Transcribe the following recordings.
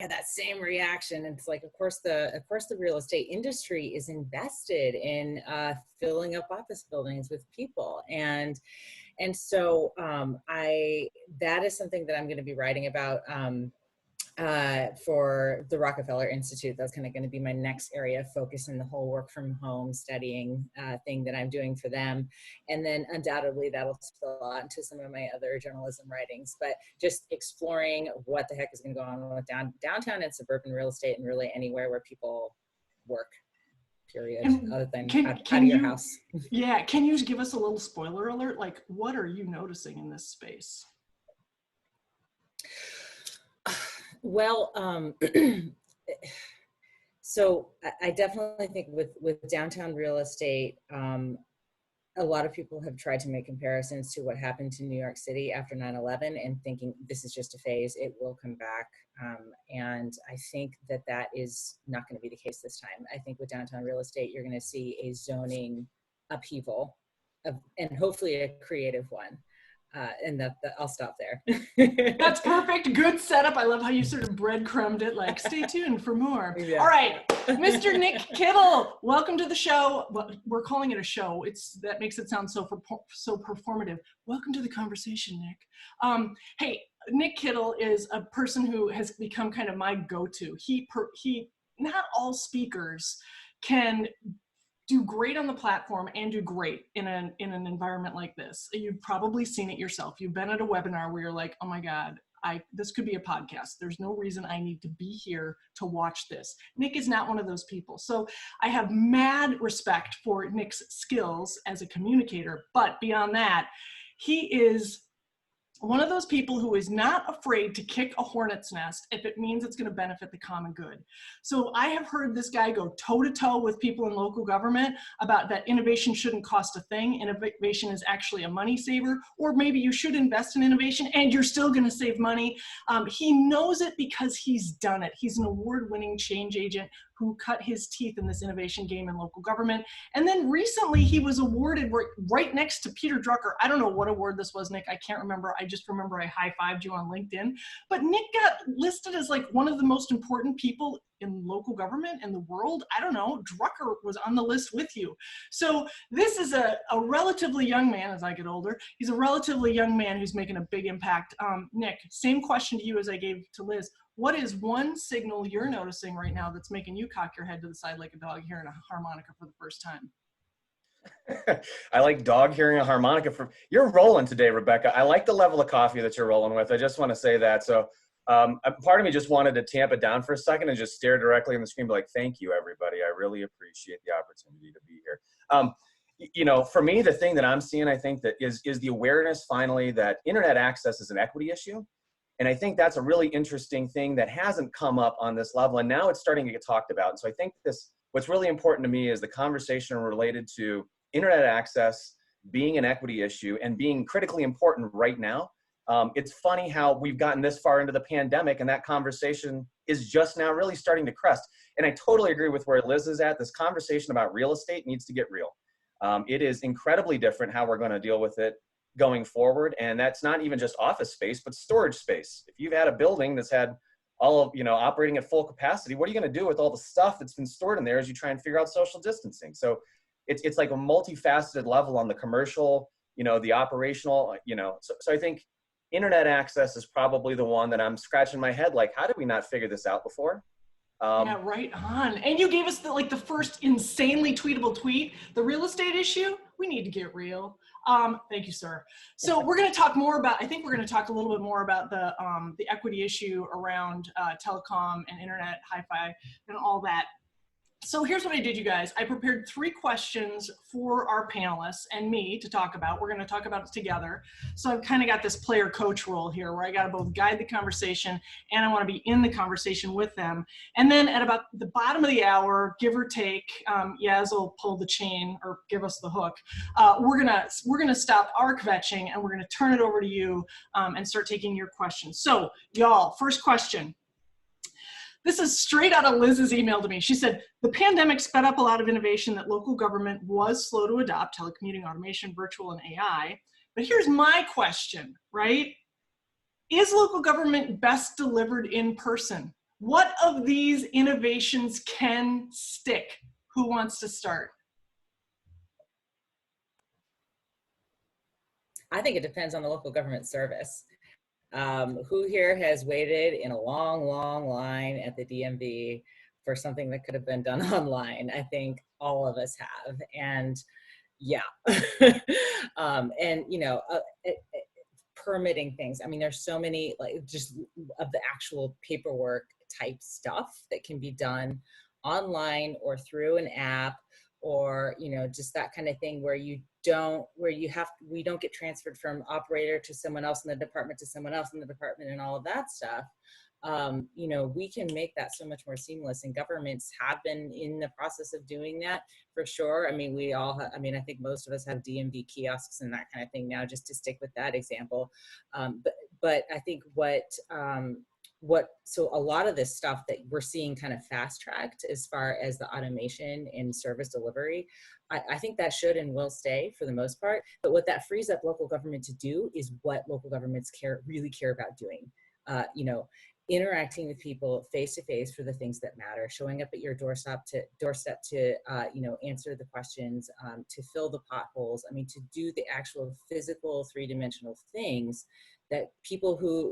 had that same reaction. It's like, of course the real estate industry is invested in filling up office buildings with people, and so that is something that I'm going to be writing about for the Rockefeller Institute. That's kind of going to be my next area of focus in the whole work from home studying thing that I'm doing for them. And then undoubtedly that'll spill out into some of my other journalism writings, but just exploring what the heck is going to go on with downtown and suburban real estate, and really anywhere where people work, period, other than out of your house. Yeah, can you give us a little spoiler alert? Like, what are you noticing in this space? Well, so I definitely think with downtown real estate, a lot of people have tried to make comparisons to what happened to New York City after 9/11 and thinking this is just a phase, it will come back. And I think that is not going to be the case this time. I think with downtown real estate, you're going to see a zoning upheaval and hopefully a creative one. And I'll stop there. That's perfect. Good setup. I love how you sort of breadcrumbed it, like, stay tuned for more. Yeah. All right, Mr. Nick Kittle, welcome to the show. Well, we're calling it a show. That makes it sound so performative. Welcome to the conversation, Nick. Hey, Nick Kittle is a person who has become kind of my go-to. Not all speakers can do great on the platform and do great in an environment like this. You've probably seen it yourself. You've been at a webinar where you're like, oh my God, this could be a podcast. There's no reason I need to be here to watch this. Nick is not one of those people. So I have mad respect for Nick's skills as a communicator, but beyond that, he is one of those people who is not afraid to kick a hornet's nest if it means it's going to benefit the common good. So I have heard this guy go toe-to-toe with people in local government about that innovation shouldn't cost a thing. Innovation is actually a money saver, or maybe you should invest in innovation and you're still going to save money. He knows it because he's done it. He's an award-winning change agent who cut his teeth in this innovation game in local government. And then recently he was awarded right next to Peter Drucker. I don't know what award this was, Nick. I can't remember. I just remember I high-fived you on LinkedIn. But Nick got listed as like one of the most important people in local government in the world. I don't know, Drucker was on the list with you. So this is a relatively young man as I get older. He's a relatively young man who's making a big impact. Nick, same question to you as I gave to Liz. What is one signal you're noticing right now that's making you cock your head to the side like a dog hearing a harmonica for the first time? I like dog hearing a harmonica. You're rolling today, Rebecca. I like the level of coffee that you're rolling with. I just want to say that. So part of me just wanted to tamp it down for a second and just stare directly on the screen, be like, thank you, everybody. I really appreciate the opportunity to be here. You know, for me, the thing that I'm seeing, I think that is the awareness finally that internet access is an equity issue. And I think that's a really interesting thing that hasn't come up on this level. And now it's starting to get talked about. And so I think what's really important to me is the conversation related to internet access being an equity issue and being critically important right now. It's funny how we've gotten this far into the pandemic and that conversation is just now really starting to crest. And I totally agree with where Liz is at. This conversation about real estate needs to get real. It is incredibly different how we're going to deal with it going forward. And that's not even just office space, but storage space. If you've had a building that's had all of, operating at full capacity, what are you going to do with all the stuff that's been stored in there as you try and figure out social distancing? So it's like a multifaceted level on the commercial, the operational, so I think internet access is probably the one that I'm scratching my head. Like, how did we not figure this out before? Yeah, right on. And you gave us the first insanely tweetable tweet, the real estate issue. We need to get real. Thank you, sir. So we're going to talk more about, I think we're going to talk a little bit more about the equity issue around telecom and internet, hi-fi, and all that. So here's what I did, you guys. I prepared 3 questions for our panelists and me to talk about. We're going to talk about it together. So I've kind of got this player coach role here where I got to both guide the conversation and I want to be in the conversation with them. And then at about the bottom of the hour, give or take, Yaz will pull the chain or give us the hook. We're gonna stop our kvetching and we're going to turn it over to you and start taking your questions. So y'all, first question. This is straight out of Liz's email to me. She said, the pandemic sped up a lot of innovation that local government was slow to adopt, telecommuting, automation, virtual, and AI. But here's my question, right? Is local government best delivered in person? What of these innovations can stick? Who wants to start? I think it depends on the local government service. Who here has waited in a long, long line at the DMV for something that could have been done online? I think all of us have. And yeah. And, you know, permitting things. I mean, there's so many, like, just of the actual paperwork type stuff that can be done online or through an app, or, you know, just that kind of thing where we don't get transferred from operator to someone else in the department to someone else in the department and all of that stuff. You know, we can make that so much more seamless, and governments have been in the process of doing that for sure. I mean, I think most of us have DMV kiosks and that kind of thing now, just to stick with that example. But I think so a lot of this stuff that we're seeing kind of fast tracked as far as the automation in service delivery, I think that should and will stay for the most part. But what that frees up local government to do is what local governments really care about doing. You know, interacting with people face to face for the things that matter, showing up at your doorstep to you know, answer the questions, to fill the potholes. I mean, to do the actual physical 3-dimensional things that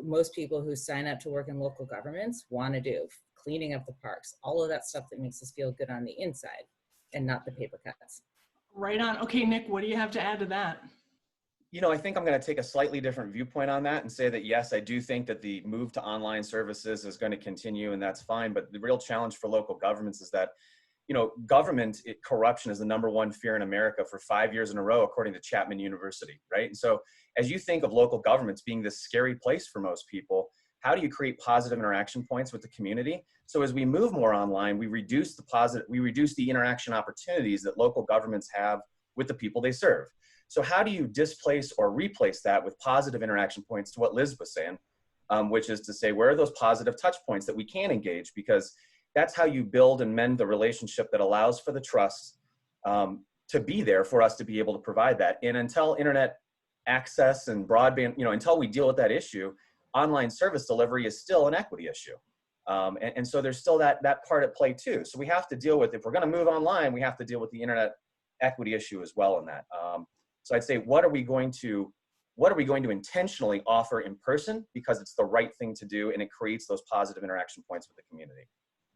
most people who sign up to work in local governments want to do, cleaning up the parks, all of that stuff that makes us feel good on the inside and not the paper cuts. Right on. Okay, Nick, what do you have to add to that? You know, I think I'm going to take a slightly different viewpoint on that and say that, yes, I do think that the move to online services is going to continue, and that's fine. But the real challenge for local governments is that, you know, corruption is the #1 fear in America for 5 years in a row, according to Chapman University, right? And so as you think of local governments being this scary place for most people, how do you create positive interaction points with the community? So as we move more online, we reduce the interaction opportunities that local governments have with the people they serve. So how do you displace or replace that with positive interaction points, to what Liz was saying, which is to say, where are those positive touch points that we can engage? Because that's how you build and mend the relationship that allows for the trust to be there for us to be able to provide that. And until internet access and broadband, you know, until we deal with that issue, online service delivery is still an equity issue. And so there's still that part at play too. So we have to deal with, if we're going to move online, we have to deal with the internet equity issue as well in that. So I'd say, what are we going to intentionally offer in person, because it's the right thing to do and it creates those positive interaction points with the community.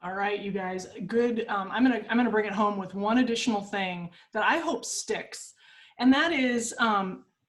All right, you guys, good. I'm gonna bring it home with one additional thing that I hope sticks, and that is,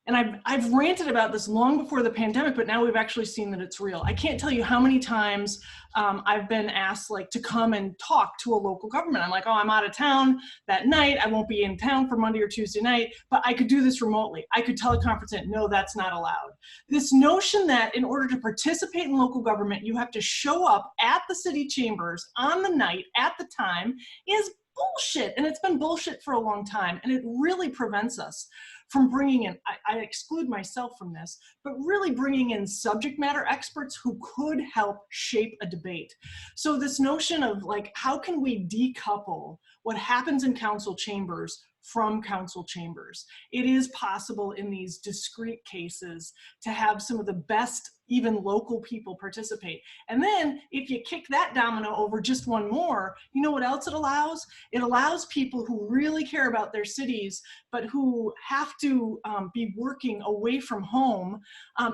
and I've ranted about this long before the pandemic, but now we've actually seen that it's real. I can't tell you how many times I've been asked, like, to come and talk to a local government. I'm like, oh, I'm out of town that night. I won't be in town for Monday or Tuesday night, but I could do this remotely. I could teleconference it. No, that's not allowed. This notion that in order to participate in local government, you have to show up at the city chambers on the night, at the time, is bullshit. And it's been bullshit for a long time. And it really prevents us from bringing in, I exclude myself from this, but really bringing in subject matter experts who could help shape a debate. So this notion of, like, how can we decouple what happens in council chambers from council chambers? It is possible in these discrete cases to have some of the best, even local people participate. And then if you kick that domino over just one more, you know what else it allows? It allows people who really care about their cities, but who have to be working away from home,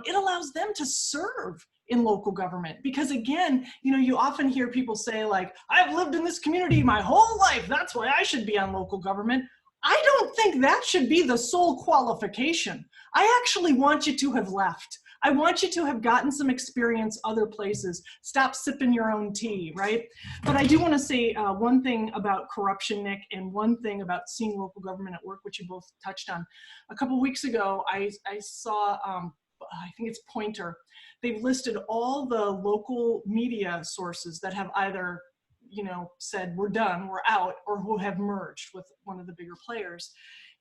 it allows them to serve in local government. Because again, you know, you often hear people say, like, I've lived in this community my whole life, that's why I should be on local government. I don't think that should be the sole qualification. I actually want you to have left. I want you to have gotten some experience other places. Stop sipping your own tea, right? But I do want to say one thing about corruption, Nick, and one thing about seeing local government at work, which you both touched on. A couple weeks ago, I saw, I think it's Pointer. They've listed all the local media sources that have either, you know, said we're done, we're out, or who have merged with one of the bigger players.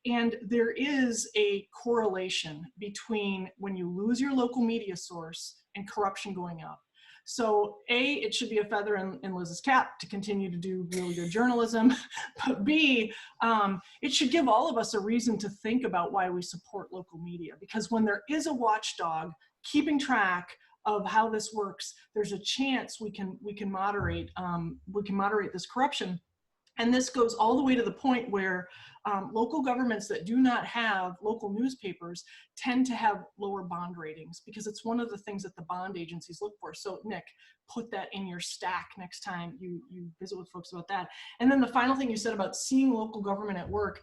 And there is a correlation between when you lose your local media source and corruption going up. So A, it should be a feather in Liz's cap to continue to do really good journalism. But B, it should give all of us a reason to think about why we support local media. Because when there is a watchdog keeping track of how this works, there's a chance we can moderate this corruption. And this goes all the way to the point where local governments that do not have local newspapers tend to have lower bond ratings, because it's one of the things that the bond agencies look for. So Nick, put that in your stack next time you visit with folks about that. And then the final thing you said about seeing local government at work,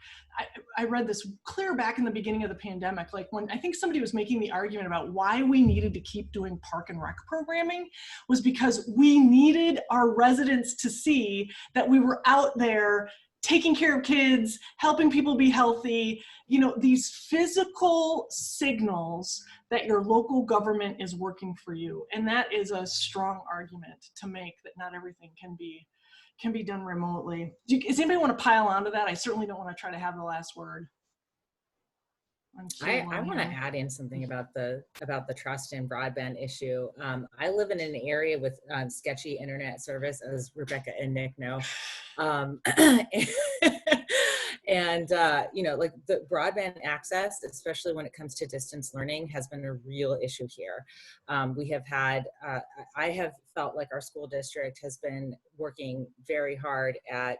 I read this clear back in the beginning of the pandemic, like when I think somebody was making the argument about why we needed to keep doing park and rec programming was because we needed our residents to see that we were out there taking care of kids, helping people be healthy, you know, these physical signals that your local government is working for you. And that is a strong argument to make, that not everything can be done remotely. Does anybody want to pile onto that? I certainly don't want to try to have the last word. I want to add in something about the trust and broadband issue. I live in an area with sketchy internet service, as Rebecca and Nick know. And you know, like the broadband access, especially when it comes to distance learning, has been a real issue here. We have had, I have felt like our school district has been working very hard at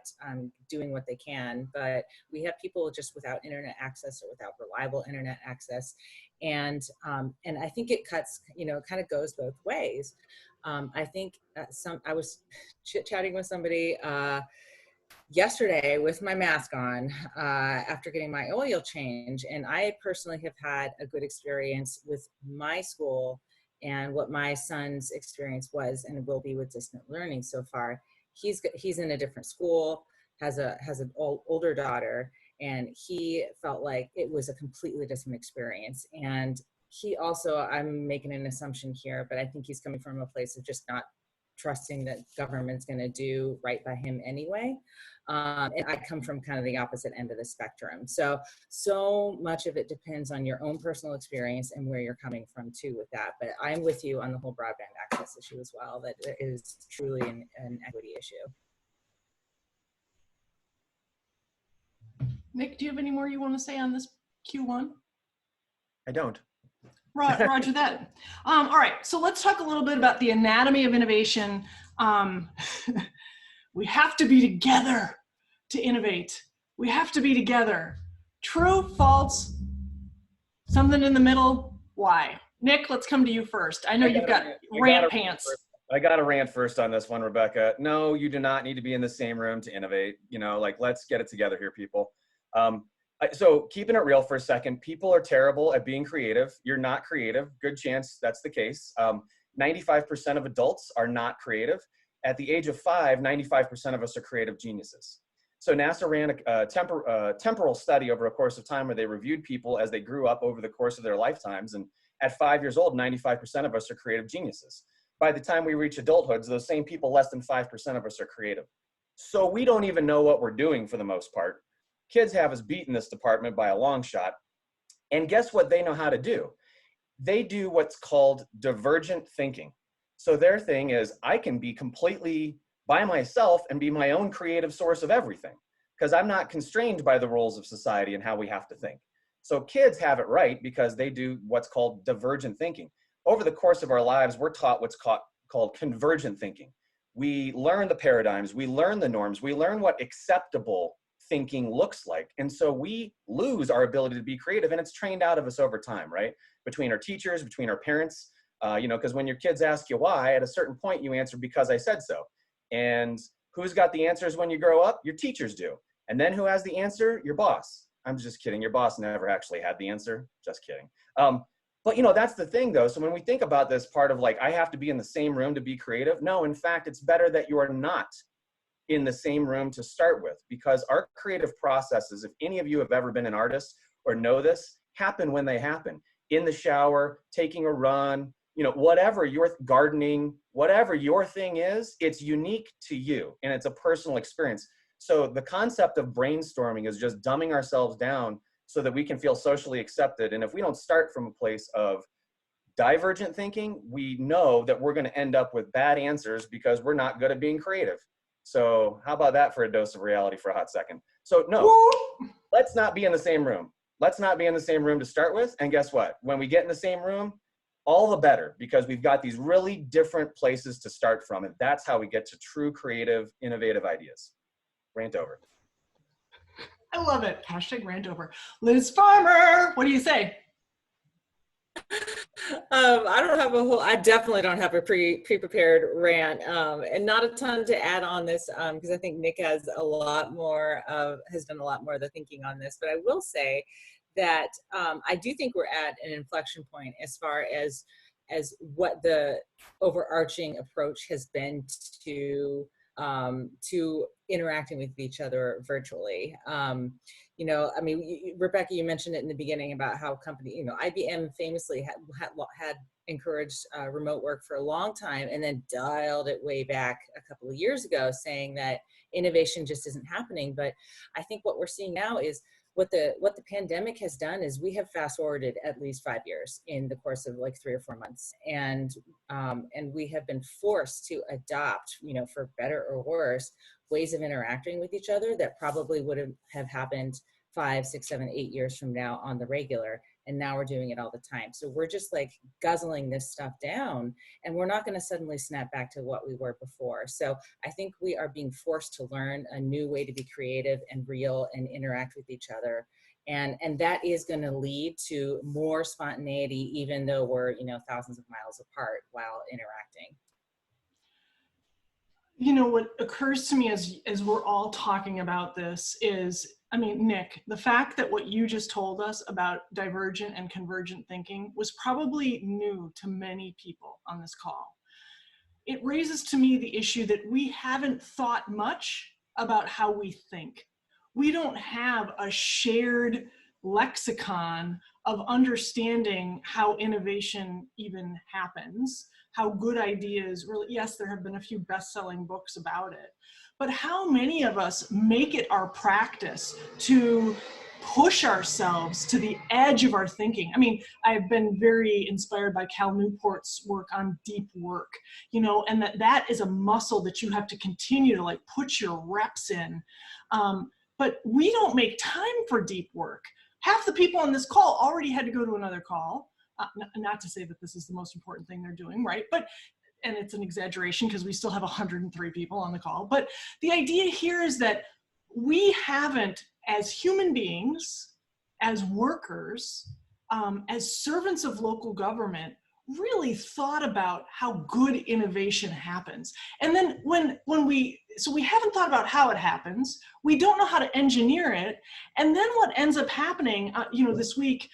doing what they can, but we have people just without internet access or without reliable internet access. And I think it cuts, you know, kind of goes both ways. I think I was chit-chatting with somebody yesterday with my mask on after getting my oil change, and I personally have had a good experience with my school and what my son's experience was and will be with distant learning so far. He's in a different school, has an older daughter, and he felt like it was a completely different experience. And he also, I'm making an assumption here, but I think he's coming from a place of just not trusting that government's going to do right by him anyway. And I come from kind of the opposite end of the spectrum. So much of it depends on your own personal experience and where you're coming from too with that. But I'm with you on the whole broadband access issue as well. That it is truly an equity issue. Nick, do you have any more you want to say on this Q1? I don't. Roger that. All right, so let's talk a little bit about the anatomy of innovation. We have to be together to innovate. We have to be together. True, false, something in the middle? Why? Nick, let's come to you first. I know you've got rant pants. I got to rant first on this one, Rebecca. No, you do not need to be in the same room to innovate. You know, like, let's get it together here, people. So keeping it real for a second, people are terrible at being creative. You're not creative. Good chance that's the case. 95% of adults are not creative. At the age of 5, 95% of us are creative geniuses. So NASA ran a temporal study over a course of time where they reviewed people as they grew up over the course of their lifetimes. And at 5 years old, 95% of us are creative geniuses. By the time we reach adulthood, those same people, less than 5% of us are creative. So we don't even know what we're doing for the most part. Kids have us beat in this department by a long shot. And guess what they know how to do? They do what's called divergent thinking. So their thing is, I can be completely by myself and be my own creative source of everything, because I'm not constrained by the rules of society and how we have to think. So kids have it right because they do what's called divergent thinking. Over the course of our lives, we're taught what's called convergent thinking. We learn the paradigms, we learn the norms, we learn what acceptable thinking looks like. And so we lose our ability to be creative, and it's trained out of us over time, right? Between our teachers, between our parents, you know, because when your kids ask you why, at a certain point you answer, because I said so. And who's got the answers when you grow up? Your teachers do. And then who has the answer? Your boss. I'm just kidding. Your boss never actually had the answer. Just kidding. But you know, that's the thing though. So when we think about this part of like, I have to be in the same room to be creative. No, in fact, it's better that you are not in the same room to start with, because our creative processes, if any of you have ever been an artist or know this, happen when they happen. In the shower, taking a run, you know, whatever your gardening, whatever your thing is, it's unique to you and it's a personal experience. So the concept of brainstorming is just dumbing ourselves down so that we can feel socially accepted. And if we don't start from a place of divergent thinking, we know that we're going to end up with bad answers because we're not good at being creative. So how about that for a dose of reality for a hot second? So no, let's not be in the same room. Let's not be in the same room to start with. And guess what? When we get in the same room, all the better, because we've got these really different places to start from, and that's how we get to true creative, innovative ideas. Rant over. I love it. Hashtag rant over. Liz Farmer, what do you say? I don't have I definitely don't have a pre-prepared rant, and not a ton to add on this, because I think Nick has done a lot more of the thinking on this. But I will say that I do think we're at an inflection point as far as what the overarching approach has been to interacting with each other virtually. You know, I mean, Rebecca, you mentioned it in the beginning about how IBM famously had encouraged remote work for a long time, and then dialed it way back a couple of years ago, saying that innovation just isn't happening. But I think what we're seeing now is what the pandemic has done is we have fast forwarded at least 5 years in the course of like 3 or 4 months, and we have been forced to adopt, you know, for better or worse, ways of interacting with each other that probably would have happened 5, 6, 7, 8 years from now on the regular. And now we're doing it all the time. So we're just like guzzling this stuff down, and we're not going to suddenly snap back to what we were before. So I think we are being forced to learn a new way to be creative and real and interact with each other. And that is going to lead to more spontaneity, even though we're, you know, thousands of miles apart while interacting. You know, what occurs to me as we're all talking about this is, I mean, Nick, the fact that what you just told us about divergent and convergent thinking was probably new to many people on this call. It raises to me the issue that we haven't thought much about how we think. We don't have a shared lexicon of understanding how innovation even happens, how good ideas really, yes, there have been a few best-selling books about it, but how many of us make it our practice to push ourselves to the edge of our thinking? I mean, I've been very inspired by Cal Newport's work on deep work, you know, and that is a muscle that you have to continue to like put your reps in. But we don't make time for deep work. Half the people on this call already had to go to another call. Not to say that this is the most important thing they're doing, right? But, and it's an exaggeration because we still have 103 people on the call. But the idea here is that we haven't, as human beings, as workers, as servants of local government, really thought about how good innovation happens. And then so we haven't thought about how it happens. We don't know how to engineer it. And then what ends up happening, you know, this week,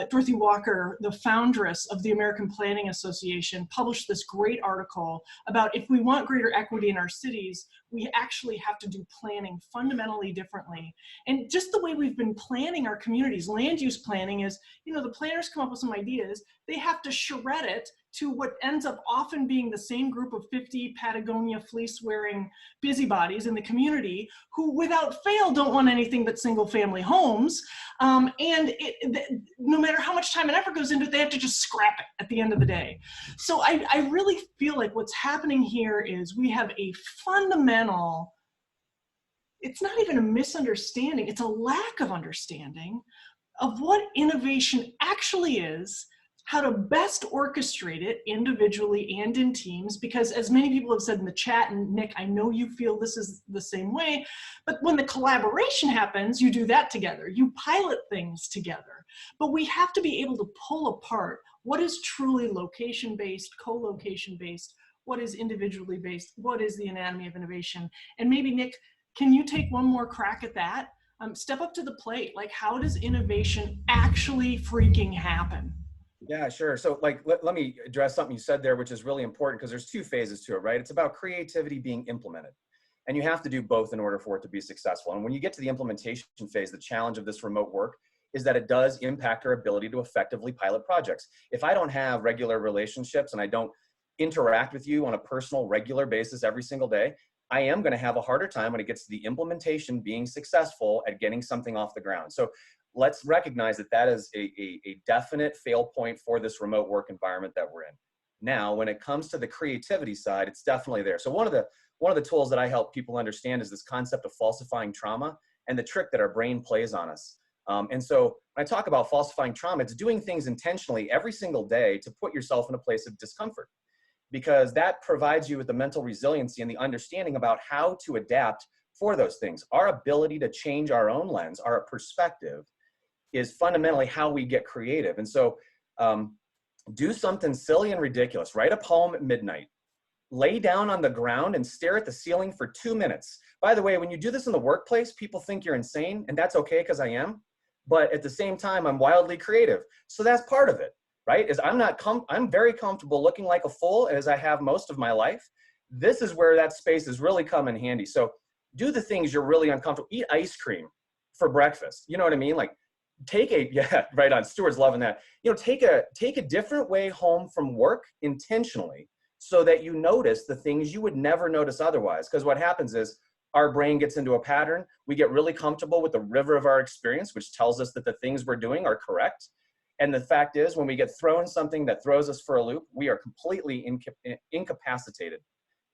Dorothy Walker, the foundress of the American Planning Association, published this great article about if we want greater equity in our cities, we actually have to do planning fundamentally differently. And just the way we've been planning our communities, land use planning is, you know, the planners come up with some ideas, they have to charrette it to what ends up often being the same group of 50 Patagonia fleece-wearing busybodies in the community who without fail don't want anything but single-family homes. No matter how much time and effort goes into it, they have to just scrap it at the end of the day. So I really feel like what's happening here is we have a fundamental, it's not even a misunderstanding, it's a lack of understanding of what innovation actually is, how to best orchestrate it individually and in teams, because as many people have said in the chat, and Nick, I know you feel this is the same way, but when the collaboration happens, you do that together. You pilot things together. But we have to be able to pull apart what is truly location-based, co-location-based, what is individually based, what is the anatomy of innovation. And maybe, Nick, can you take one more crack at that? Step up to the plate. Like, how does innovation actually freaking happen? Yeah, sure. So like, let me address something you said there, which is really important because there's 2 phases to it, right? It's about creativity being implemented. And you have to do both in order for it to be successful. And when you get to the implementation phase, the challenge of this remote work is that it does impact our ability to effectively pilot projects. If I don't have regular relationships and I don't interact with you on a personal, regular basis every single day, I am going to have a harder time when it gets to the implementation being successful at getting something off the ground. So let's recognize that that is a definite fail point for this remote work environment that we're in. Now, when it comes to the creativity side, it's definitely there. So one of the tools that I help people understand is this concept of falsifying trauma and the trick that our brain plays on us. And so when I talk about falsifying trauma, it's doing things intentionally every single day to put yourself in a place of discomfort, because that provides you with the mental resiliency and the understanding about how to adapt for those things. Our ability to change our own lens, our perspective, is fundamentally how we get creative. And so do something silly and ridiculous. Write a poem at midnight. Lay down on the ground and stare at the ceiling for 2 minutes. By the way, when you do this in the workplace, people think you're insane, and that's okay, because I am. But at the same time, I'm wildly creative. So that's part of it, right? Is I'm very comfortable looking like a fool, as I have most of my life. This is where that space is really come in handy. So do the things you're really uncomfortable. Eat ice cream for breakfast. You know what I mean? Like, yeah, right on. Stuart's loving that. You know, take a different way home from work intentionally, so that you notice the things you would never notice otherwise. Because what happens is our brain gets into a pattern. We get really comfortable with the river of our experience, which tells us that the things we're doing are correct. And the fact is, when we get thrown something that throws us for a loop, we are completely incapacitated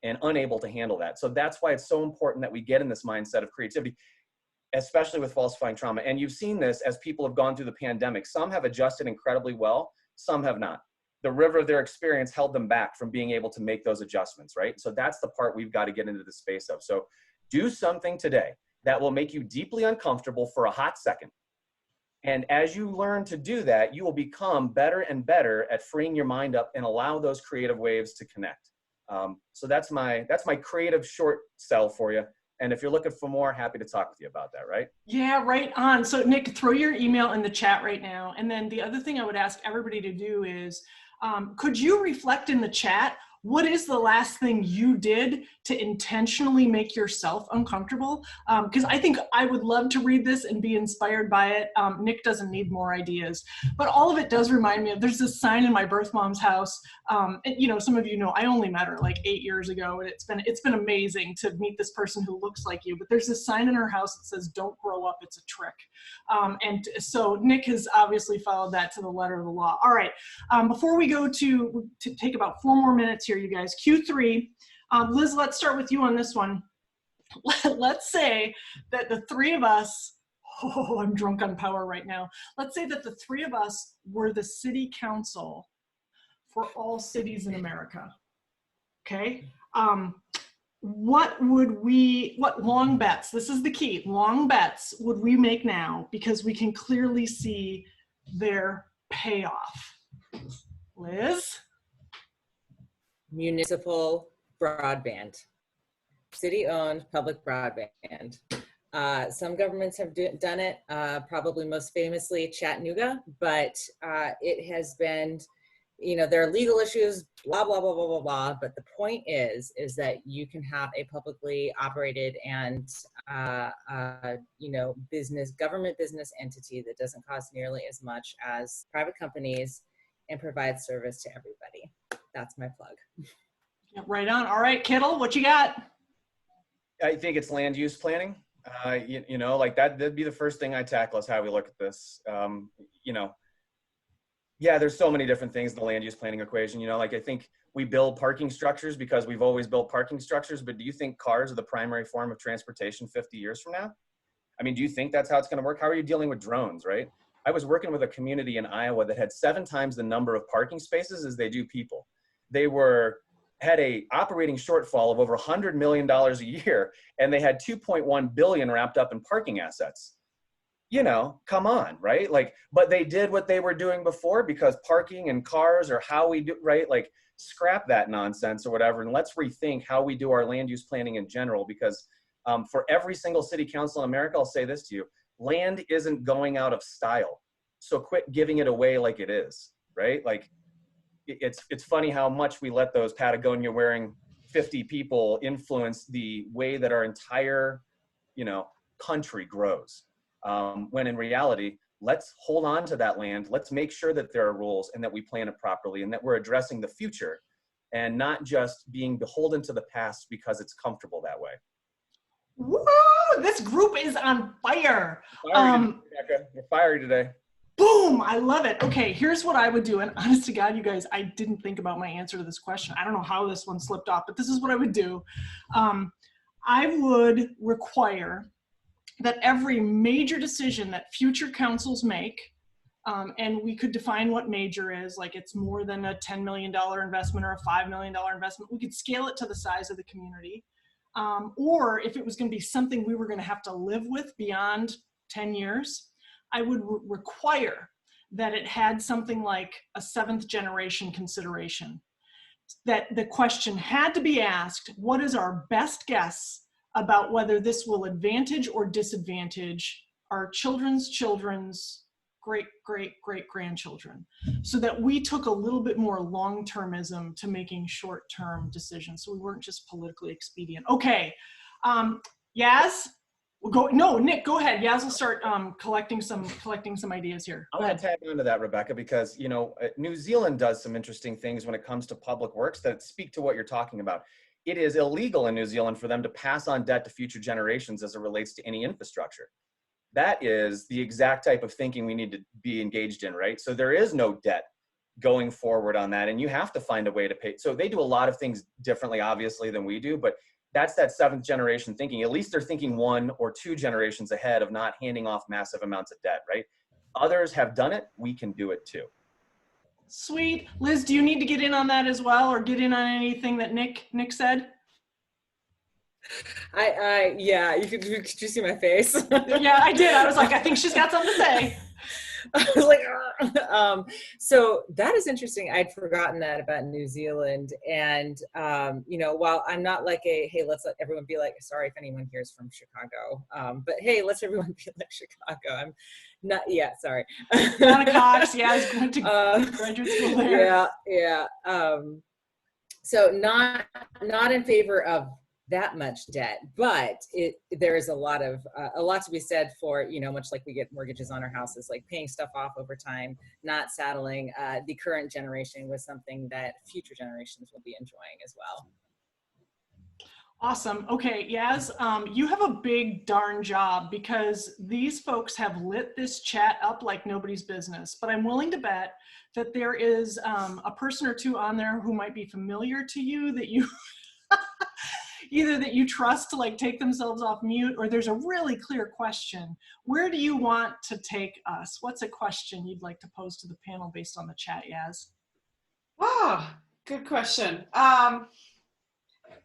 and unable to handle that. So that's why it's so important that we get in this mindset of creativity, especially with falsifying trauma. And you've seen this as people have gone through the pandemic. Some have adjusted incredibly well, some have not. The river of their experience held them back from being able to make those adjustments, right? So that's the part we've got to get into the space of. So do something today that will make you deeply uncomfortable for a hot second. And as you learn to do that, you will become better and better at freeing your mind up and allow those creative waves to connect. So that's my creative short sell for you. And if you're looking for more, happy to talk with you about that, right? Yeah, right on. So Nick, throw your email in the chat right now. And then the other thing I would ask everybody to do is, could you reflect in the chat, what is the last thing you did to intentionally make yourself uncomfortable? Because I think I would love to read this and be inspired by it. Nick doesn't need more ideas, but all of it does remind me of, there's this sign in my birth mom's house. And, you know, some of you know, I only met her like 8 years ago, and it's been amazing to meet this person who looks like you. But there's this sign in her house that says, "Don't grow up, it's a trick." And so Nick has obviously followed that to the letter of the law. All right, before we go to take about 4 more minutes here, you guys, Q3. Liz, let's start with you on this one. Let's say that the three of us, oh, I'm drunk on power right now. Let's say that the three of us were the city council for all cities in America. Okay. What long bets, this is the key, long bets would we make now, because we can clearly see their payoff? Liz? Municipal broadband, city-owned public broadband. Some governments have done it, probably most famously Chattanooga, but it has been, you know, there are legal issues, blah, blah, blah, blah, blah, blah. But the point is that you can have a publicly operated and, you know, government business entity that doesn't cost nearly as much as private companies and provides service to everybody. That's my plug. Yeah, right on. All right, Kittle, what you got? I think it's land use planning. You know, like that'd be the first thing I tackle, is how we look at this. You know, yeah, there's so many different things in the land use planning equation. You know, like I think we build parking structures because we've always built parking structures, but do you think cars are the primary form of transportation 50 years from now? I mean, do you think that's how it's going to work? How are you dealing with drones, right? I was working with a community in Iowa that had 7 times the number of parking spaces as they do people. They had a operating shortfall of over $100 million a year, and they had 2.1 billion wrapped up in parking assets. You know, come on, right? Like, but they did what they were doing before, because parking and cars are how we do, right? Like, scrap that nonsense or whatever, and let's rethink how we do our land use planning in general, because for every single city council in America, I'll say this to you: land isn't going out of style. So quit giving it away like it is, right? Like, it's funny how much we let those Patagonia wearing 50 people influence the way that our entire, you know, country grows. When in reality, let's hold on to that land. Let's make sure that there are rules and that we plan it properly and that we're addressing the future and not just being beholden to the past because it's comfortable that way. Woo! This group is on fire. You're fiery today. Boom! I love it. Okay, here's what I would do. And honest to God, you guys, I didn't think about my answer to this question. I don't know how this one slipped off, but this is what I would do. I would require that every major decision that future councils make, and we could define what major is, like it's more than a $10 million investment or a $5 million investment. We could scale it to the size of the community. Or if it was going to be something we were going to have to live with beyond 10 years, I would require that it had something like a 7th generation consideration. That the question had to be asked, what is our best guess about whether this will advantage or disadvantage our children's great-great-great-grandchildren, so that we took a little bit more long-termism to making short-term decisions, so we weren't just politically expedient. Okay, Yaz, Nick, go ahead. Yaz will start collecting some ideas here. I want to tag onto that, Rebecca, because New Zealand does some interesting things when it comes to public works that speak to what you're talking about. It is illegal in New Zealand for them to pass on debt to future generations as it relates to any infrastructure. That is the exact type of thinking we need to be engaged in, right? So there is no debt going forward on that, and you have to find a way to pay. So they do a lot of things differently, obviously, than we do, but that's that 7th generation thinking. At least they're thinking 1 or 2 generations ahead of not handing off massive amounts of debt, right? Others have done it, we can do it too. Sweet. Liz, do you need to get in on that as well, or get in on anything that Nick said? Yeah, could you see my face? Yeah, I did. I was like, I think she's got something to say. I was like, so that is interesting. I'd forgotten that about New Zealand. And, while I'm not like hey, let's let everyone be like, sorry if anyone here is from Chicago, but hey, let's everyone be like Chicago. I'm not, sorry. Donna Cox, I was going to graduate school there. Yeah. So not in favor of that much debt, but there is a lot to be said for, much like we get mortgages on our houses, like paying stuff off over time, not saddling the current generation with something that future generations will be enjoying as well. Awesome. Okay, Yaz, you have a big darn job, because these folks have lit this chat up like nobody's business, but I'm willing to bet that there is a person or two on there who might be familiar to you, that you either that you trust to like take themselves off mute, or there's a really clear question. Where do you want to take us? What's a question you'd like to pose to the panel based on the chat, Yaz? Ah, good question.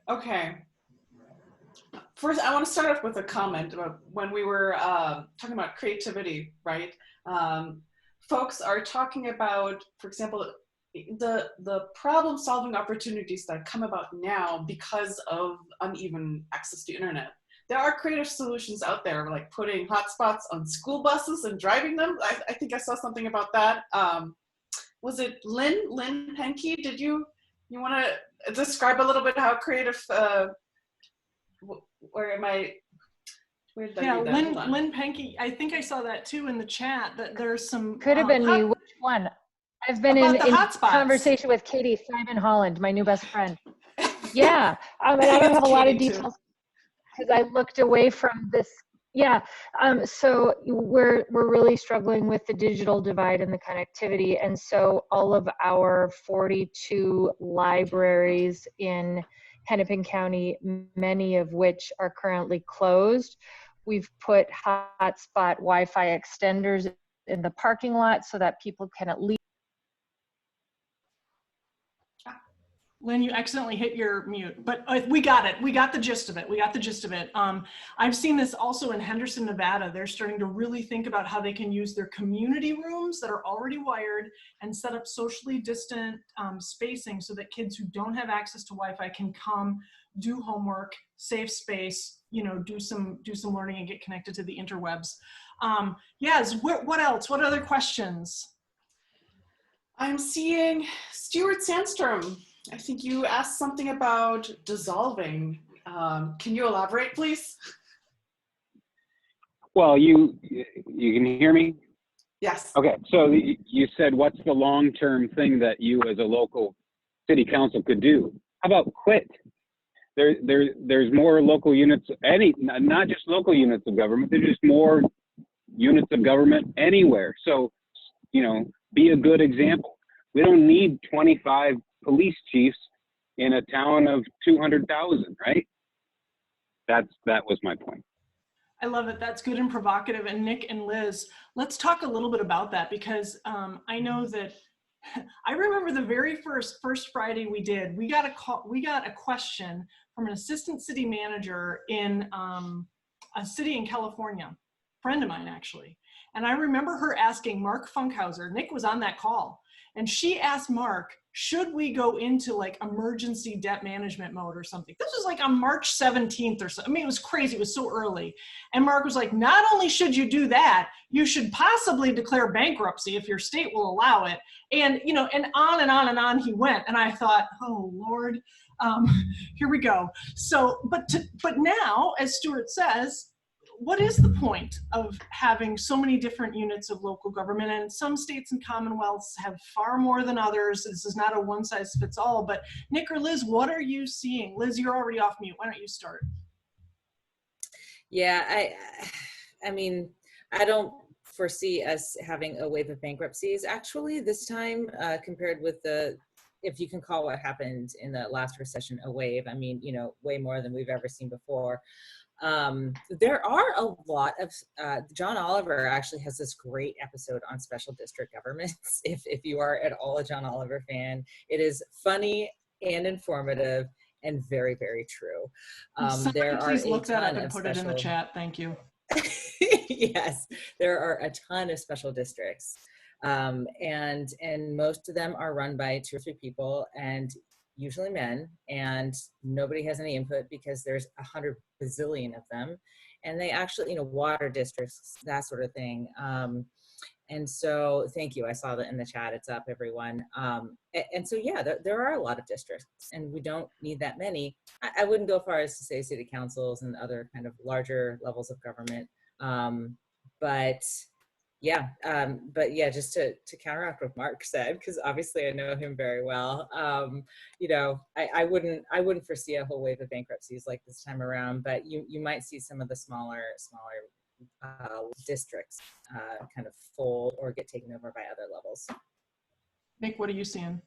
Okay. First, I want to start off with a comment about when we were talking about creativity, right? Folks are talking about, for example, the problem-solving opportunities that come about now because of uneven access to internet. There are creative solutions out there, like putting hotspots on school buses and driving them. I think I saw something about that. Was it Lynn Penke? Did you want to describe a little bit how creative? Where did I read that? Lynn Penke. I think I saw that too in the chat. That there's some. Could have been me. Which one? I've been in conversation with Katie Simon Holland, my new best friend. Yeah, and I don't have a lot of details because I looked away from this. Yeah, so we're really struggling with the digital divide and the connectivity, and so all of our 42 libraries in Hennepin County, many of which are currently closed, we've put hotspot Wi-Fi extenders in the parking lot so that people can at least. Lynn, you accidentally hit your mute, but we got it. We got the gist of it. I've seen this also in Henderson, Nevada. They're starting to really think about how they can use their community rooms that are already wired and set up socially distant spacing so that kids who don't have access to Wi-Fi can come, do homework, safe space, do some learning and get connected to the interwebs. Yes, what else? What other questions? I'm seeing Stuart Sandstrom. I think you asked something about dissolving. Can you elaborate, please? Well, you can hear me? Yes. Okay, so you said, what's the long-term thing that you as a local city council could do? How about quit? There's more local units, not just local units of government, there's just more units of government anywhere. So, be a good example. We don't need 25 police chiefs in a town of 200,000, right? That was my point. I love it. That's good and provocative. And Nick and Liz, let's talk a little bit about that, because I know that I remember the very first Friday we did, we got a question from an assistant city manager in a city in California, friend of mine actually. And I remember her asking Mark Funkhauser, Nick was on that call, and she asked Mark, should we go into like emergency debt management mode or something? This was like on March 17th or so. I mean, it was crazy. It was so early. And Mark was like, not only should you do that, you should possibly declare bankruptcy if your state will allow it. And, you know, and on and on and on he went. And I thought, oh, Lord, here we go. So, but now, as Stuart says, what is the point of having so many different units of local government? And some states and commonwealths have far more than others. This is not a one size fits all, but Nick or Liz, what are you seeing? Liz, you're already off mute. Why don't you start? Yeah, I mean, I don't foresee us having a wave of bankruptcies actually this time compared with if you can call what happened in the last recession a wave. I mean, you know, way more than we've ever seen before. There are a lot of, John Oliver actually has this great episode on special district governments. If you are at all a John Oliver fan, it is funny and informative and very, very true. There are please look that up and put it in the chat. Thank you. Yes, there are a ton of special districts. And most of them are run by 2 or 3 people, and usually men, and nobody has any input because there's 100 bazillion of them, and they actually, you know, water districts, that sort of thing. And so thank you, I saw that in the chat, it's up, everyone. And so yeah, there are a lot of districts, and we don't need that many. I wouldn't go far as to say city councils and other kind of larger levels of government, but yeah, just to counteract what Mark said, because obviously I know him very well. You know, I wouldn't foresee a whole wave of bankruptcies like this time around, but you might see some of the smaller districts kind of fold or get taken over by other levels. Nick, what are you seeing?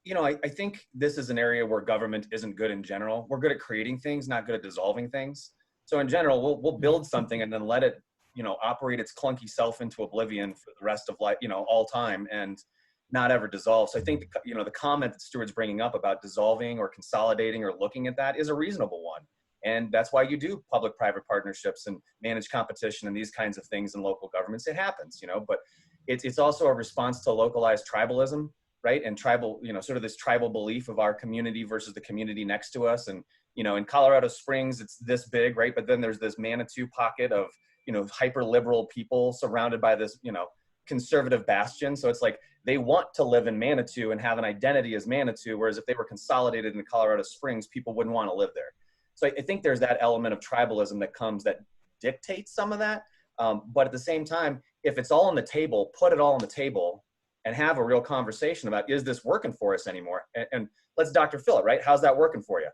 You know, I think this is an area where government isn't good in general. We're good at creating things, not good at dissolving things. So in general, we'll build something and then let it, you know, operate its clunky self into oblivion for the rest of life, you know, all time, and not ever dissolve. So I think, you know, the comment that Stuart's bringing up about dissolving or consolidating or looking at that is a reasonable one. And that's why you do public-private partnerships and manage competition and these kinds of things in local governments. It happens, you know, but it's also a response to localized tribalism, right? And tribal, you know, sort of this tribal belief of our community versus the community next to us. And, you know, in Colorado Springs, it's this big, right? But then there's this Manitou pocket of, you know, hyper liberal people surrounded by this, you know, conservative bastion. So it's like they want to live in Manitou and have an identity as Manitou, whereas if they were consolidated in Colorado Springs, people wouldn't want to live there. So I think there's that element of tribalism that comes that dictates some of that. But at the same time, if it's all on the table, put it all on the table and have a real conversation about, is this working for us anymore? And let's Dr. Phil it, right? How's that working for you?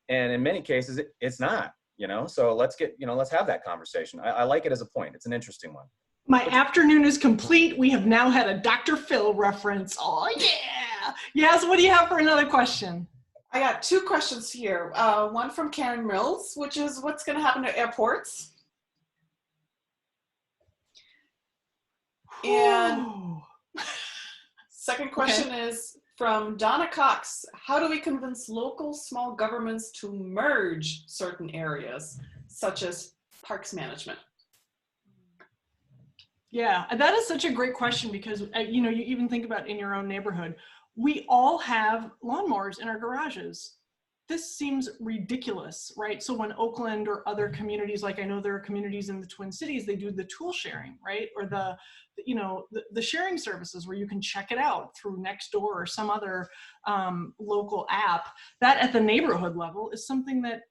And in many cases, it's not. You know, so let's have that conversation. I like it as a point. It's an interesting one. My afternoon is complete. We have now had a Dr. Phil reference. Oh, yeah. Yes, what do you have for another question? I got 2 questions here. One from Karen Mills, which is what's going to happen to airports? And second question is from Donna Cox. How do we convince local small governments to merge certain areas, such as parks management? Yeah, that is such a great question, because, you know, you even think about in your own neighborhood, we all have lawnmowers in our garages. This seems ridiculous, right? So when Oakland or other communities, like I know there are communities in the Twin Cities, they do the tool sharing, right? Or the sharing services where you can check it out through Nextdoor or some other local app. That at the neighborhood level is something that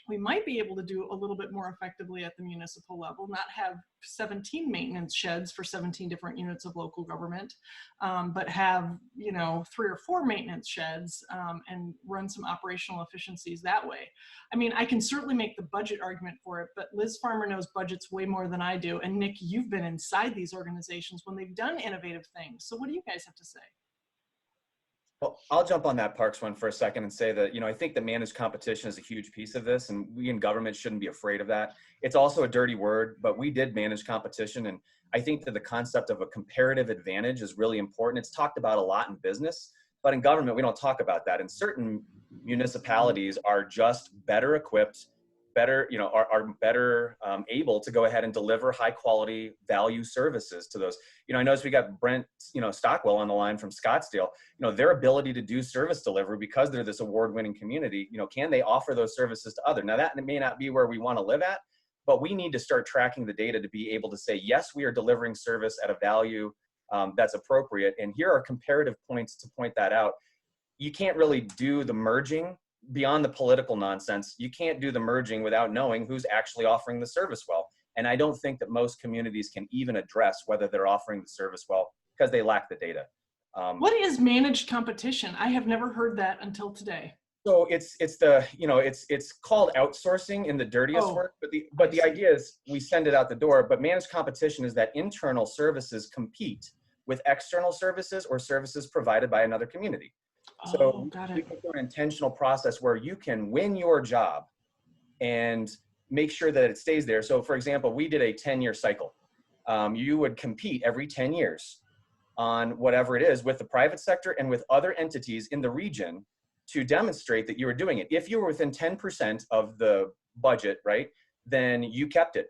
we might be able to do a little bit more effectively at the municipal level, not have 17 maintenance sheds for 17 different units of local government, but have, you know, 3 or 4 maintenance sheds and run some operational efficiencies that way. I mean, I can certainly make the budget argument for it, but Liz Farmer knows budgets way more than I do. And Nick, you've been inside these organizations when they've done innovative things. So what do you guys have to say? Well, I'll jump on that Parks one for a second and say that, I think that managed competition is a huge piece of this, and we in government shouldn't be afraid of that. It's also a dirty word, but we did manage competition. And I think that the concept of a comparative advantage is really important. It's talked about a lot in business, but in government, we don't talk about that. And certain municipalities are just better equipped, are better able to go ahead and deliver high quality value services to those. I noticed we got Brent, Stockwell on the line from Scottsdale. Their ability to do service delivery because they're this award-winning community, can they offer those services to others? Now that may not be where we want to live at, but we need to start tracking the data to be able to say, yes, we are delivering service at a value that's appropriate. And here are comparative points to point that out. You can't really do the merging beyond the political nonsense. You can't do the merging without knowing who's actually offering the service well. And I don't think that most communities can even address whether they're offering the service well because they lack the data. What is managed competition? I have never heard that until today. So it's called outsourcing in the dirtiest word, but the idea is we send it out the door. But managed competition is that internal services compete with external services or services provided by another community. So we can do an intentional process where you can win your job and make sure that it stays there. So for example, we did a 10-year cycle. You would compete every 10 years on whatever it is with the private sector and with other entities in the region to demonstrate that you were doing it. If you were within 10% of the budget, right, then you kept it.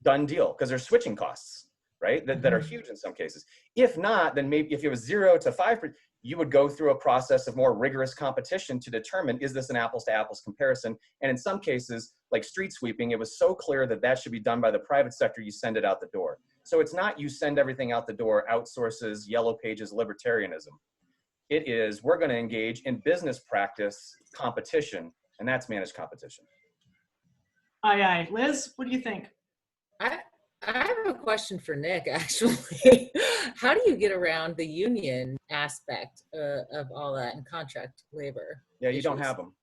Done deal, because there's switching costs, right, that are huge in some cases. If not, then maybe if it was 0 to 5%, you would go through a process of more rigorous competition to determine, is this an apples to apples comparison? And in some cases, like street sweeping, it was so clear that that should be done by the private sector, you send it out the door. So it's not you send everything out the door, outsources, yellow pages, libertarianism. It is, we're going to engage in business practice competition, and that's managed competition. Aye, aye. Liz, what do you think? I have a question for Nick, actually. How do you get around the union aspect of all that and contract labor? Yeah, you don't have them.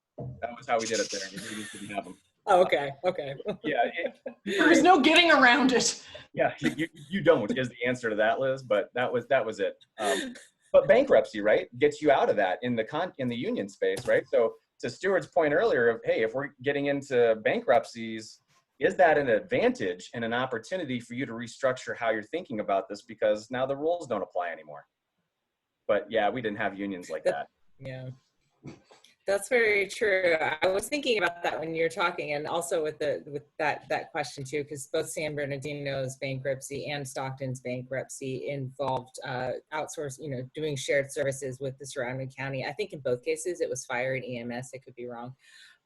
That was how we did it there. We didn't have them. Oh, okay. Yeah. There's no getting around it. Yeah, you don't is the answer to that, Liz, but that was it. But bankruptcy, right, gets you out of that in the union space, right? So to Stuart's point earlier of, hey, if we're getting into bankruptcies, is that an advantage and an opportunity for you to restructure how you're thinking about this, because now the rules don't apply anymore? But yeah, we didn't have unions like that. Yeah, that's very true. I was thinking about that when you're talking, and also with that question too, because both San Bernardino's bankruptcy and Stockton's bankruptcy involved doing shared services with the surrounding county. I think in both cases it was fire and EMS. I could be wrong.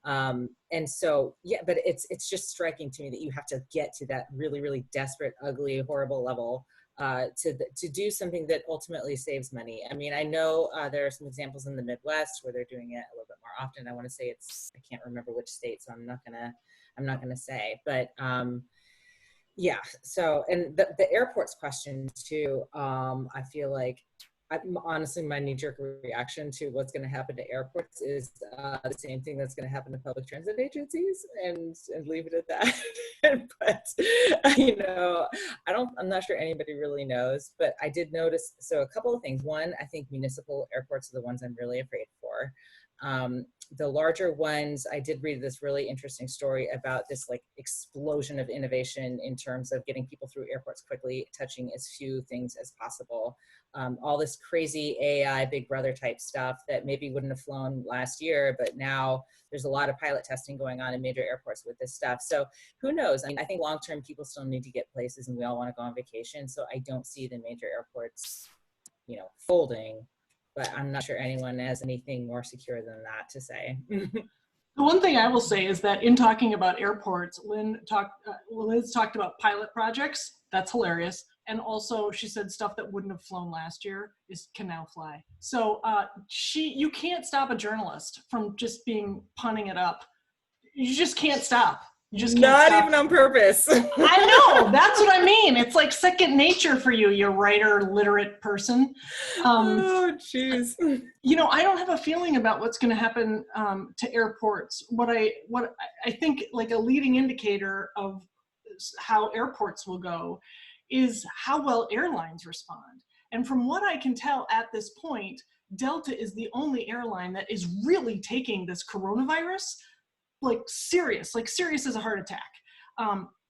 And so, yeah, but it's just striking to me that you have to get to that really, really desperate, ugly, horrible level to do something that ultimately saves money. I mean, I know there are some examples in the Midwest where they're doing it a little bit more often. I want to say I can't remember which state, so I'm not gonna say, but yeah. So, and the airports question too, I feel like, honestly, my knee-jerk reaction to what's going to happen to airports is the same thing that's going to happen to public transit agencies, and leave it at that. But I'm not sure anybody really knows. But I did notice. So a couple of things. One, I think municipal airports are the ones I'm really afraid for. The larger ones, I did read this really interesting story about this like explosion of innovation in terms of getting people through airports quickly, touching as few things as possible. All this crazy AI Big Brother type stuff that maybe wouldn't have flown last year, but now there's a lot of pilot testing going on in major airports with this stuff. So who knows? I mean, I think long-term people still need to get places, and we all want to go on vacation. So I don't see the major airports, folding. But I'm not sure anyone has anything more secure than that to say. The one thing I will say is that in talking about airports, Liz talked about pilot projects. That's hilarious. And also she said stuff that wouldn't have flown last year can now fly. So you can't stop a journalist from just punning it up. You just can't stop. You just can't Not stop. even on purpose. I know, that's what I mean. It's like second nature for you writer, literate person. Oh, jeez. I don't have a feeling about what's going to happen to airports. What I think like a leading indicator of how airports will go is how well airlines respond. And from what I can tell at this point, Delta is the only airline that is really taking this coronavirus like serious as a heart attack.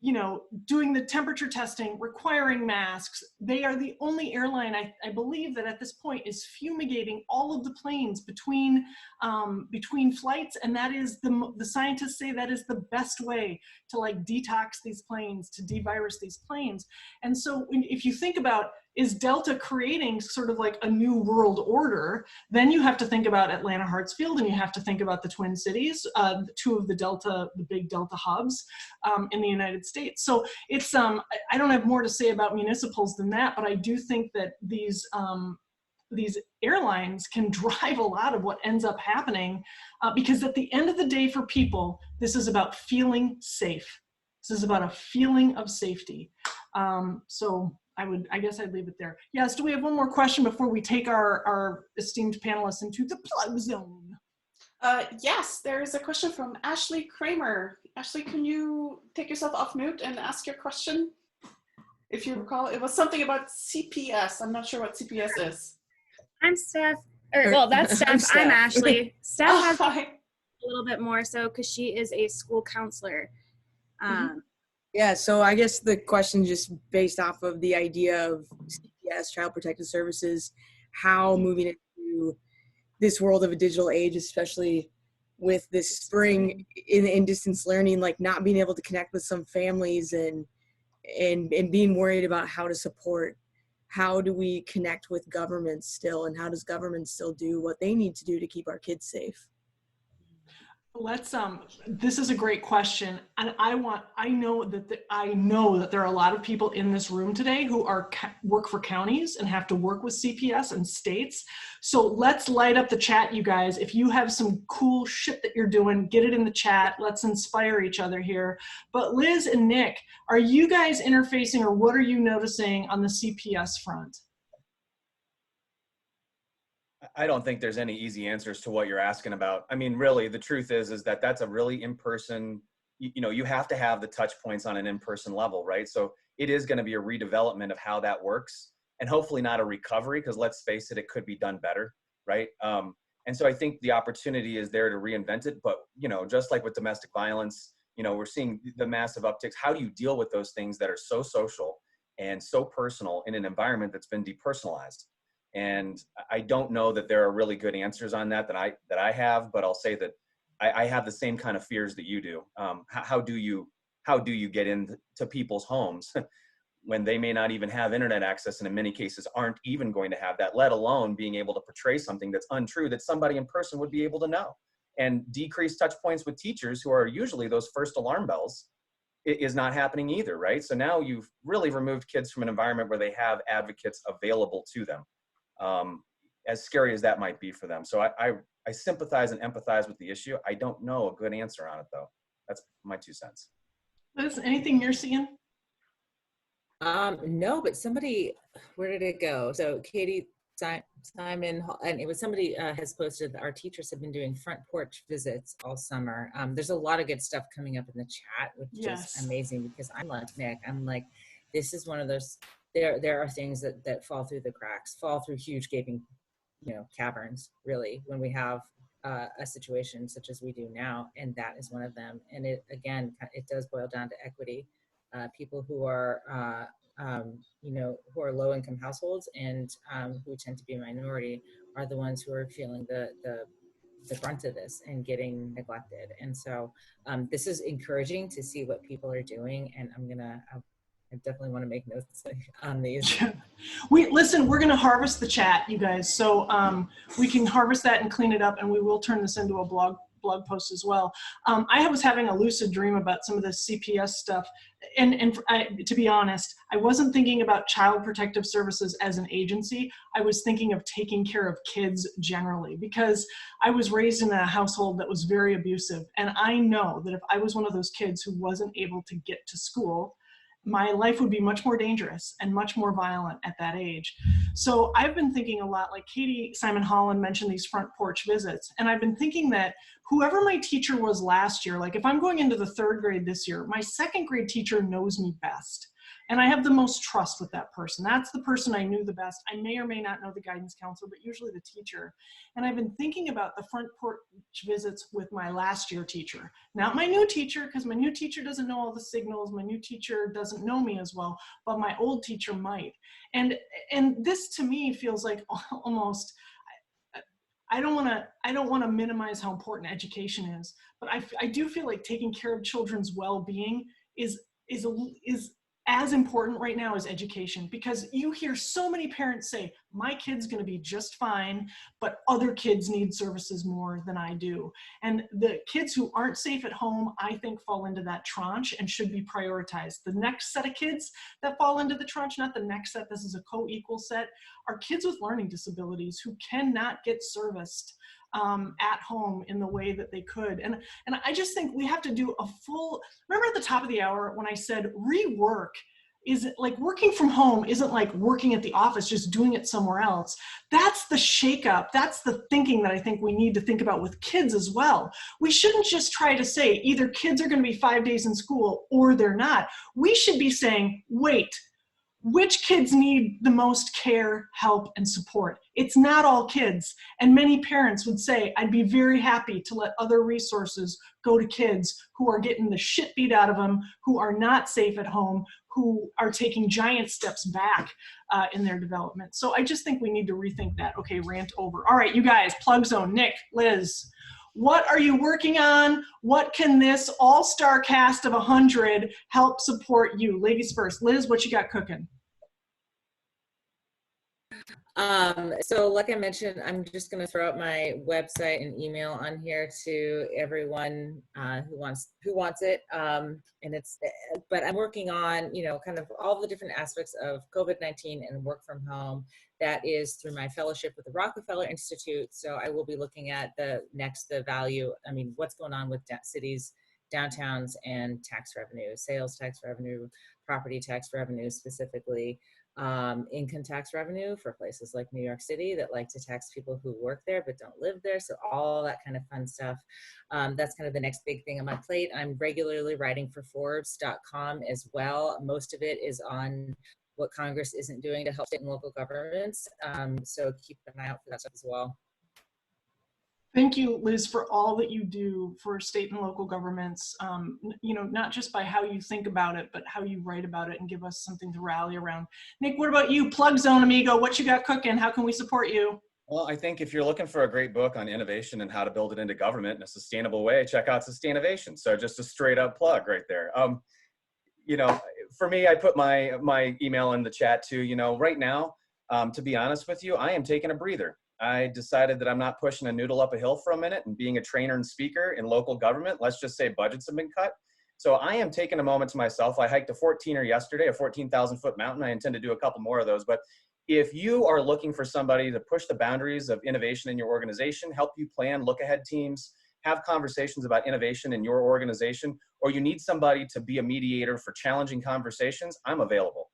You know, doing the temperature testing, requiring masks. They are the only airline, I believe, that at this point is fumigating all of the planes between flights, and that is the scientists say that is the best way to like detox these planes, to devirus these planes. And so if you think about, is Delta creating sort of like a new world order, then you have to think about Atlanta Hartsfield, and you have to think about the Twin Cities, two of the big Delta hubs in the United States. So it's, I don't have more to say about municipals than that, but I do think that these airlines can drive a lot of what ends up happening, because at the end of the day for people, this is about feeling safe. This is about a feeling of safety. So I guess I'd leave it there. Yes, do we have one more question before we take our esteemed panelists into the plug zone? Yes, there is a question from Ashley Kramer. Ashley, can you take yourself off mute and ask your question? If you recall, it was something about CPS. I'm not sure what CPS is. I'm Steph. Well, that's Steph. I'm Ashley. Steph has Hi. a little bit more so because she is a school counselor. Yeah, so I guess the question just based off of the idea of CPS, Child Protective Services, how moving into this world of a digital age, especially with this spring in distance learning, like not being able to connect with some families and being worried about how to support, how do we connect with government still, and how does government still do what they need to do to keep our kids safe? Let's this is a great question, and I know that there are a lot of people in this room today who work for counties and have to work with CPS and states. So let's light up the chat, you guys. If you have some cool shit that you're doing, get it in the chat. Let's inspire each other here. But Liz and Nick, are you guys interfacing, or what are you noticing on the CPS front? I don't think there's any easy answers to what you're asking about. I mean, really, the truth is that that's a really in-person, you have to have the touch points on an in-person level, right? So it is going to be a redevelopment of how that works, and hopefully not a recovery, because let's face it, it could be done better, right? And so I think the opportunity is there to reinvent it. But, just like with domestic violence, we're seeing the massive upticks. How do you deal with those things that are so social and so personal in an environment that's been depersonalized? And I don't know that there are really good answers on that I have, but I'll say that I have the same kind of fears that you do. How do you get into people's homes when they may not even have internet access, and in many cases aren't even going to have that, let alone being able to portray something that's untrue that somebody in person would be able to know? And decrease touch points with teachers, who are usually those first alarm bells, is not happening either, right? So now you've really removed kids from an environment where they have advocates available to them. As scary as that might be for them. So I sympathize and empathize with the issue. I don't know a good answer on it, though. That's my 2 cents. Liz, anything you're seeing? No, but somebody, where did it go? So Katie, Simon, and it was somebody has posted that our teachers have been doing front porch visits all summer. There's a lot of good stuff coming up in the chat, which is amazing, because I'm like Nick. I'm like, this is one of those, there are things that fall through the cracks, fall through huge gaping, caverns, really, when we have a situation such as we do now, and that is one of them. And it does boil down to equity. People who are who are low income households and who tend to be a minority are the ones who are feeling the brunt of this and getting neglected. And so this is encouraging to see what people are doing, and I definitely want to make notes on these. We're going to harvest the chat, you guys. So we can harvest that and clean it up, and we will turn this into a blog post as well. I was having a lucid dream about some of the CPS stuff. And to be honest, I wasn't thinking about Child Protective Services as an agency. I was thinking of taking care of kids generally, because I was raised in a household that was very abusive. And I know that if I was one of those kids who wasn't able to get to school, my life would be much more dangerous and much more violent at that age. So I've been thinking a lot, like Katie Simon Holland mentioned these front porch visits. And I've been thinking that whoever my teacher was last year, like if I'm going into the 3rd grade this year, my 2nd grade teacher knows me best. And I have the most trust with that person. That's the person I knew the best. I may or may not know the guidance counselor, but usually the teacher. And I've been thinking about the front porch visits with my last year teacher, not my new teacher, because my new teacher doesn't know all the signals. My new teacher doesn't know me as well, but my old teacher might. And this to me feels like almost, I don't want to minimize how important education is, but I do feel like taking care of children's well-being is as important right now as education, because you hear so many parents say, my kid's going to be just fine, but other kids need services more than I do. And the kids who aren't safe at home, I think, fall into that tranche and should be prioritized. The next set of kids that fall into the tranche, not the next set, this is a co-equal set, are kids with learning disabilities who cannot get serviced at home in the way that they could. And I just think we have to do a full, remember at the top of the hour when I said rework is like working from home isn't like working at the office, just doing it somewhere else. That's the shakeup. That's the thinking that I think we need to think about with kids as well. We shouldn't just try to say either kids are going to be 5 days in school or they're not. We should be saying, wait, which kids need the most care, help, and support? It's not all kids. And many parents would say, I'd be very happy to let other resources go to kids who are getting the shit beat out of them, who are not safe at home, who are taking giant steps back in their development. So I just think we need to rethink that. Okay, rant over. All right, you guys, Plug Zone, Nick, Liz, what are you working on? What can this all-star cast of 100 help support you? Ladies first. Liz, what you got cooking? So like I mentioned, I'm just going to throw out my website and email on here to everyone who wants it. But I'm working on, kind of all the different aspects of COVID-19 and work from home. That is through my fellowship with the Rockefeller Institute. So I will be looking at the value, what's going on with cities, downtowns, and tax revenue, sales tax revenue, property tax revenue specifically. Income tax revenue for places like New York City that like to tax people who work there but don't live there. So all that kind of fun stuff. That's kind of the next big thing on my plate. I'm regularly writing for Forbes.com as well. Most of it is on what Congress isn't doing to help state and local governments. So keep an eye out for that stuff as well. Thank you, Liz, for all that you do for state and local governments, not just by how you think about it, but how you write about it and give us something to rally around. Nick, what about you? Plug Zone, amigo. What you got cooking? How can we support you? Well, I think if you're looking for a great book on innovation and how to build it into government in a sustainable way, check out Sustainnovation. So just a straight up plug right there. For me, I put my email in the chat too. Right now, to be honest with you, I am taking a breather. I decided that I'm not pushing a noodle up a hill for a minute and being a trainer and speaker in local government. Let's just say budgets have been cut. So I am taking a moment to myself. I hiked a 14er yesterday, a 14,000 foot mountain. I intend to do a couple more of those. But if you are looking for somebody to push the boundaries of innovation in your organization, help you plan, look ahead teams, have conversations about innovation in your organization, or you need somebody to be a mediator for challenging conversations, I'm available.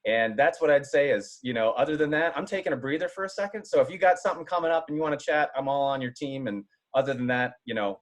And that's what I'd say is, other than that, I'm taking a breather for a second. So if you got something coming up and you want to chat, I'm all on your team. And other than that,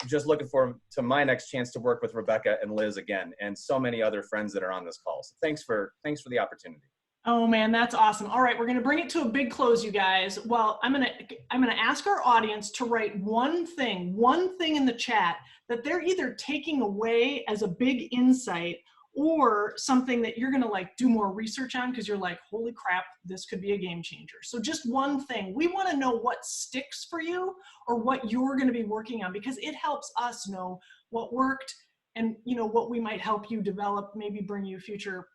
just looking forward to my next chance to work with Rebecca and Liz again, and so many other friends that are on this call. So thanks for the opportunity. Oh man, that's awesome. All right, we're going to bring it to a big close, you guys. Well, I'm going to ask our audience to write one thing in the chat that they're either taking away as a big insight or something that you're going to do more research on because you're like, holy crap, this could be a game changer. So just one thing. We want to know what sticks for you or what you're going to be working on, because it helps us know what worked and what we might help you develop, maybe bring you future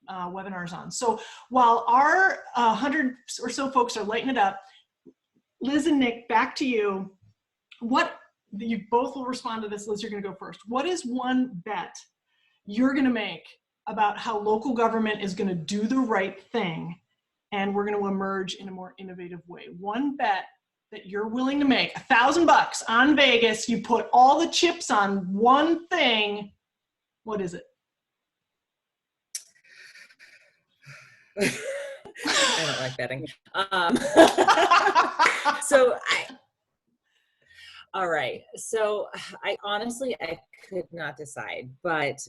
webinars on. So while our 100 or so folks are lighting it up, Liz and Nick, back to you. You both will respond to this. Liz, you're going to go first. What is one bet you're going to make about how local government is going to do the right thing and we're going to emerge in a more innovative way? One bet that you're willing to make, $1,000 on Vegas, you put all the chips on one thing. What is it? I don't like betting. All right. So I honestly, I could not decide, but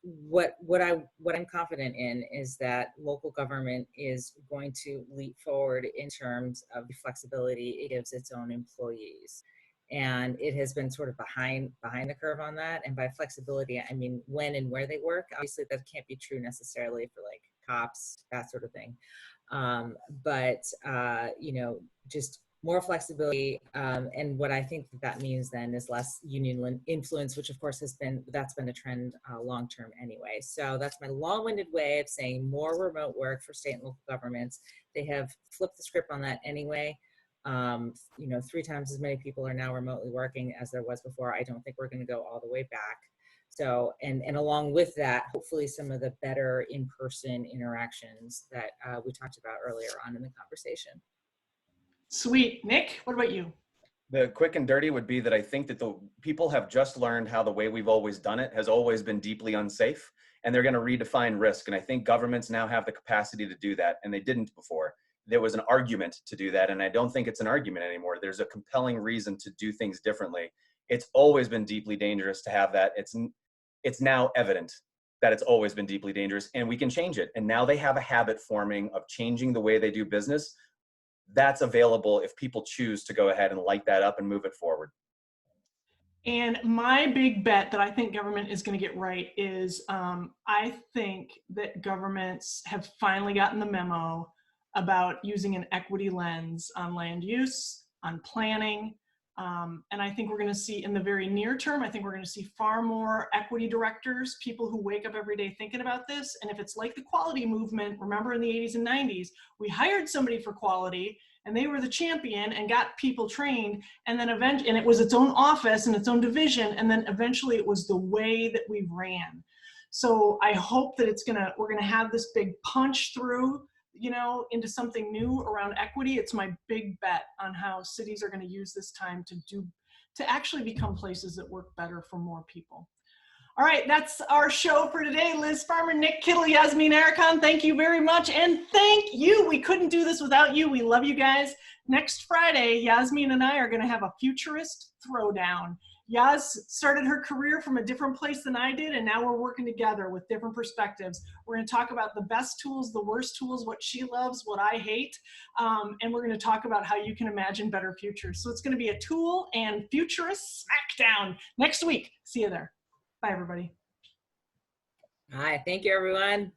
what I'm confident in is that local government is going to leap forward in terms of the flexibility it gives its own employees. And it has been sort of behind the curve on that. And by flexibility, I mean when and where they work. Obviously, that can't be true necessarily for like cops, that sort of thing. Just more flexibility. And what I think that means then is less union influence, which of course that's been a trend long term anyway. So that's my long-winded way of saying more remote work for state and local governments. They have flipped the script on that anyway. 3 times as many people are now remotely working as there was before. I don't think we're going to go all the way back. So, and along with that, hopefully some of the better in-person interactions that we talked about earlier on in the conversation. Sweet. Nick, what about you? The quick and dirty would be that I think that the people have just learned how the way we've always done it has always been deeply unsafe, and they're going to redefine risk. And I think governments now have the capacity to do that, and they didn't before. There was an argument to do that, and I don't think it's an argument anymore. There's a compelling reason to do things differently. It's always been deeply dangerous to have that. It's now evident that it's always been deeply dangerous, and we can change it. And now they have a habit forming of changing the way they do business. That's available if people choose to go ahead and light that up and move it forward. And my big bet that I think government is going to get right is I think that governments have finally gotten the memo about using an equity lens on land use, on planning. And I think we're going to see in the very near term, I think we're going to see far more equity directors, people who wake up every day thinking about this. And if it's like the quality movement, remember in the 80s and 90s, we hired somebody for quality and they were the champion and got people trained. And then eventually, and it was its own office and its own division. And then eventually it was the way that we ran. So I hope that we're going to have this big punch through, into something new around equity. It's my big bet on how cities are going to use this time to actually become places that work better for more people. All right, that's our show for today. Liz Farmer, Nick Kittle, Yasmin Arakan, thank you very much. And thank you. We couldn't do this without you. We love you guys. Next Friday, Yasmin and I are going to have a futurist throwdown. Yas started her career from a different place than I did, and now we're working together with different perspectives. We're going to talk about the best tools, the worst tools, what she loves, what I hate, and we're going to talk about how you can imagine better futures. So it's going to be a tool and futurist smackdown next week. See you there. Bye, everybody. Hi, thank you, everyone.